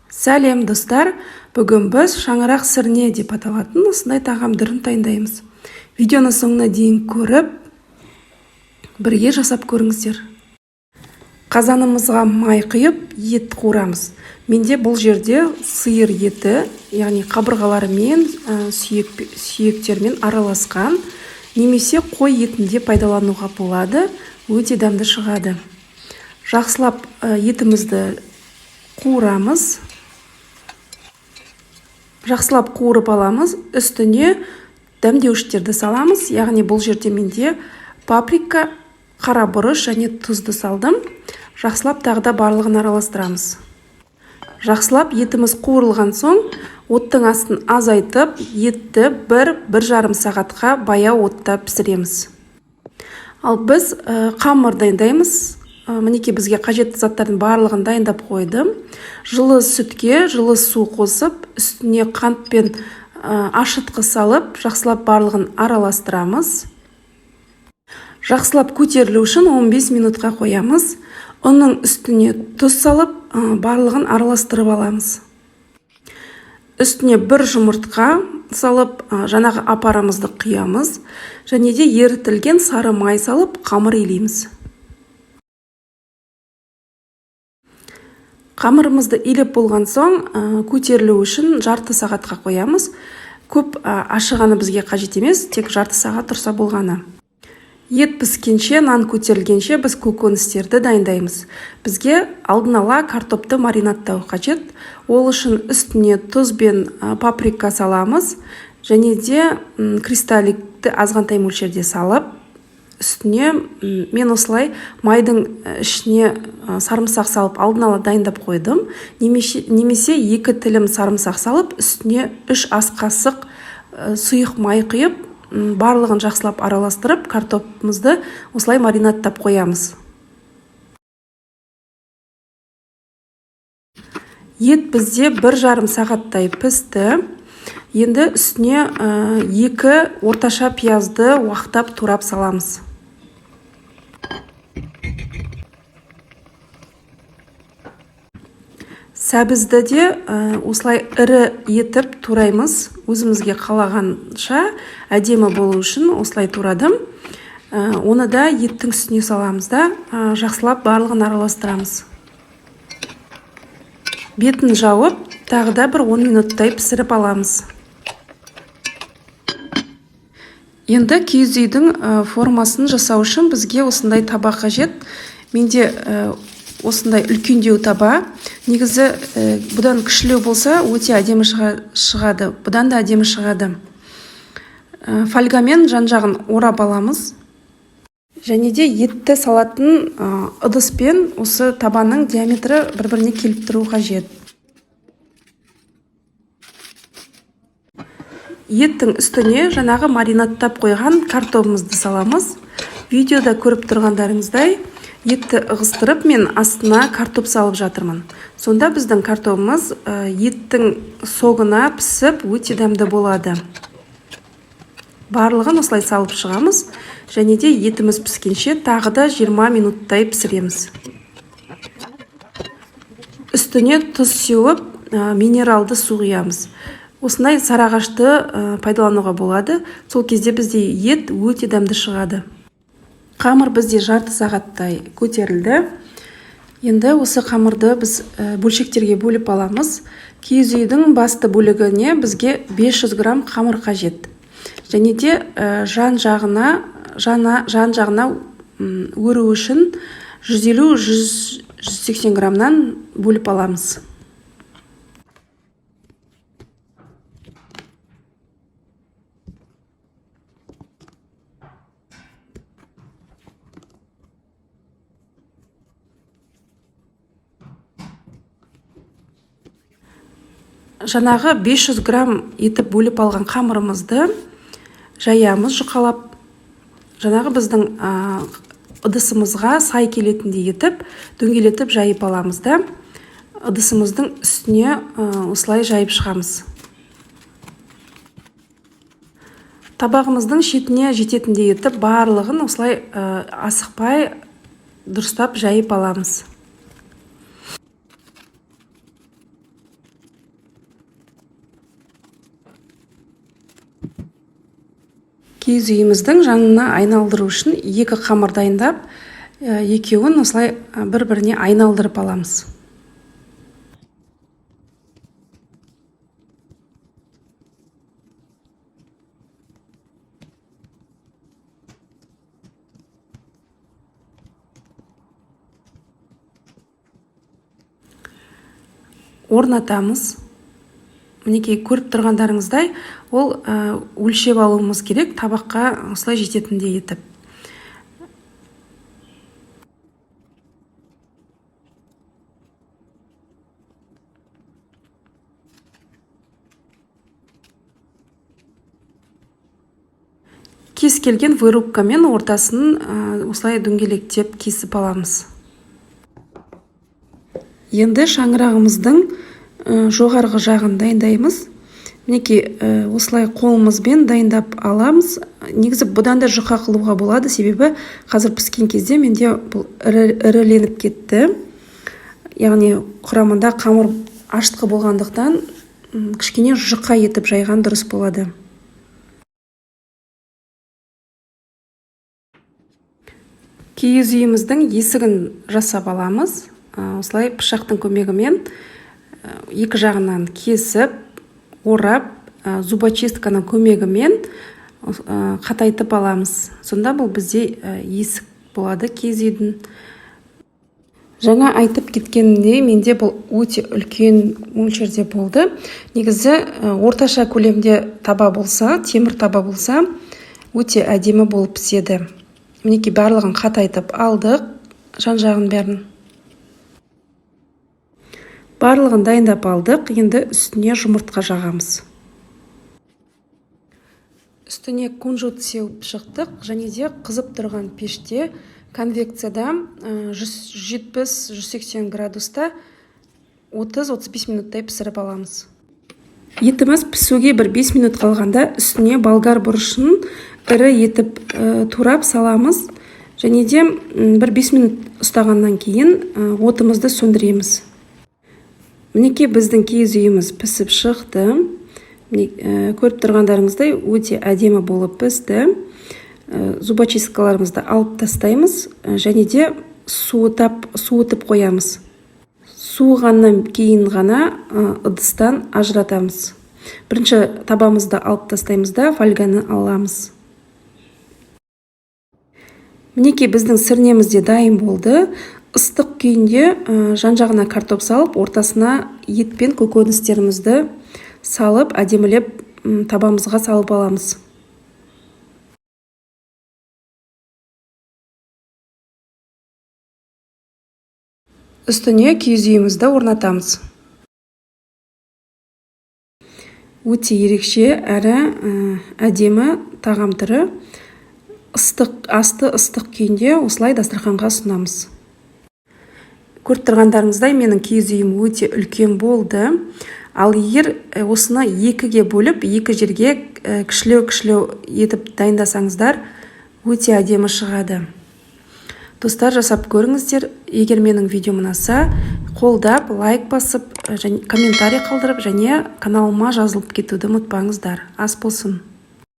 Сәлем достар, бүгін біз шаңырақ сірне деп аталатын осындай тағам түрін дайындаймыз. Видеоны соңына дейін көріп, бірге жасап көріңіздер. Қазанымызға май құйып, ет қуырамыз. Менде бұл жерде сиыр еті, яғни қабырғаларымен, сүйектермен араласқан, немесе қой етінде пайдалануға болады, өте дәмді шығады. Жақсылап етімізді қуырамыз. Жақсылап қуырып аламыз, үстіне дәмдеуіштерді саламыз, яғни бұл жерде менде паприка, қара бұрыш және тұзды салдым. Жақсылап тағы да барлығын араластырамыз. Жақсылап етіміз қуырылған соң, оттың астын азайтып, етті 1-1,5 сағатқа баяу отта пісіреміз. Ал біз қамыр дайындаймыз. Мінекей бізге қажетті заттардың барлығын дайындап қойдым. Жылы сүтке жылы су қосып, үстіне қант пен ашытқы салып, жақсылап барлығын араластырамыз. Жақсылап көтерілу үшін 15 минутқа қоямыз. Оның үстіне тұз салып, барлығын араластырып аламыз. Үстіне 1 жұмыртқа салып, жаңағы апарамызды құямыз, және де ерітілген сары май салып, қамыр илейміз. Қамырымызды илеп болған соң, көтерілу үшін жарты сағатқа қоямыз. Көп ашығаны бізге қажет емес, тек жарты сағат тұрса болғаны. Ет піскенше, нан көтерілгенше біз көкөністерді дайындаймыз. Бізге алдын ала картопты маринаттау қажет. Ол үшін үстіне тұз бен паприка саламыз, және де кристалликті азғантай мөлшерде салып, үстіне мен осылай майдың ішіне сарымсақ салып алдын ала дайындап қойдым. Немесе 2 тілім сарымсақ салып, үстіне 3 ас қасық сұйық май құйып, барлығын жақсылап араластырып, картопымызды осылай маринаттап қоямыз. Ет бізде 1,5 сағаттай пісті. Енді үстіне 2 орташа пиязды уақтап турап саламыз. Сәбізді де осылай ірі етіп тураймыз. Өзімізге қалағанша әдемі болу үшін осылай турадым. Оны да еттің үстіне саламыз да, жақсылап барлығын араластырамыз. Бетін жауып, тағы да 10 минуттай пісіріп аламыз. Енді киіз үйдің формасын жасау үшін бізге осындай таба қажет. Менде осындай үлкендеу таба. Негізі бұдан кішілеу болса өте әдемі шығады. Бұдан да әдемі шығады. Фольгамен жан-жағын орап аламыз. Және де етті салатын ыдыспен осы табаның диаметрі бір-біріне келіп тұру қажет. Еттің үстіне жаңағы маринаттап қойған картопымызды саламыз. Видеода көріп тұрғандарыңыздай, етті ығыстырып мен астына картоп салып жатырмын. Сонда біздің картопымыз еттің соғына пісіп өте дәмді болады. Барлығын осылай салып шығамыз, және де етіміз піскенше тағы да 20 минуттай пісіреміз. Үстіне тұз сеуіп, минералды су құямыз. Осындай сарағашты пайдалануға болады. Сол кезде бізде ет өте дәмді шығады. Қамыр бізде жарты сағаттай көтерілді. Енді осы қамырды біз бөлшектерге бөліп аламыз. Киіз үйдің басты бөлігіне бізге 500 грамм қамыр қажет. Және де жан-жағына өру үшін 150-180 граммнан бөліп аламыз. Жаңағы 500 грамм етіп бөліп алған қамырымызды жаямыз жұқалап. Жаңағы біздің ыдысымызға сай келетіндей етіп, дөңгелетіп жайып аламыз да, ыдысымыздың үстіне осылай жайып шығамыз. Табағымыздың шетіне жететіндей етіп, барлығын осылай асықпай дұрыстап жайып аламыз. Киіз үйіміздің жанына айналдыру үшін екі қамыр дайындап, екеуін осылай бір-біріне айналдырып аламыз. Орнатамыз. Мінекей көріп тұрғандарыңыздай, ол өлшеп алуымыз керек, табаққа осылай жететіндей етіп. Кез келген вырубкамен ортасын осылай дөңгелектеп кесіп аламыз. Енді шаңырағымыздың жоғарғы жағын дайындаймыз. Мінекей осылай қолымызбен дайындап аламыз. Негізі бұдан да жұқа қылуға болады, себебі қазір піскен кезде менде бұл іріленіп кетті. Яғни құрамында қамыр аштықы болғандықтан кішкене жұқа етіп жайған дұрыс болады. Киіз үйіміздің есігін жасап аламыз. Осылай пышақтың көмегімен екі жағынан кесіп, орап, зубочистканың көмегімен қатайтып аламыз. Сонда бұл бізде есік болады киіз үйдің. Жаңа айтып кеткенімде, менде бұл өте үлкен мөлшерде болды. Негізі орташа көлемде таба болса, темір таба болса, өте әдемі болып піседі. Мінекей барлығын қатайтып алдық, жан-жағын бәрін. Барлығын дайындап алдық, енді үстіне жұмыртқа жағамыз. Үстіне кунжут сеуіп шықтық, және де қызып тұрған пеште конвекцияда 170-180 градуста 30-35 минуттай пісіріп аламыз. Етіміз пісуге бір 5 минут қалғанда үстіне болгар бұрышын ірі етіп турап саламыз, және де бір 5 минут ұстағаннан кейін отымызды сөндіреміз. Мінекей біздің киіз үйіміз пісіп шықты. Көріп тұрғандарыңыздай өте әдемі болып пісті. Зубочисткаларымызды алып тастаймыз, және де суытып қоямыз. Суығаннан кейін ғана ыдыстан ажыратамыз. Бірінші табамызды алып тастаймыз да фольганы аламыз. Мінекей біздің сірнеміз де дайын болды. Ыстық күйінде жан-жағына картоп салып, ортасына ет пен көкөністерімізді салып, әдемілеп табамызға салып аламыз. Үстіне киіз үйімізді орнатамыз. Өте ерекше әрі әдемі тағам түрі. Асты ыстық күйінде осылай дастарханға ұсынамыз. Көріп тұрғандарыңыздай, менің киіз үйім өте үлкен болды. Ал егер осыны екіге бөліп, екі жерге кішілеу етіп дайындасаңыздар, өте әдемі шығады. Достар, жасап көріңіздер. Егер менің видеом ұнаса, қолдап, лайк басып, комментарий қалдырып, және каналыма жазылып кетуді ұмытпаңыздар. Ас болсын.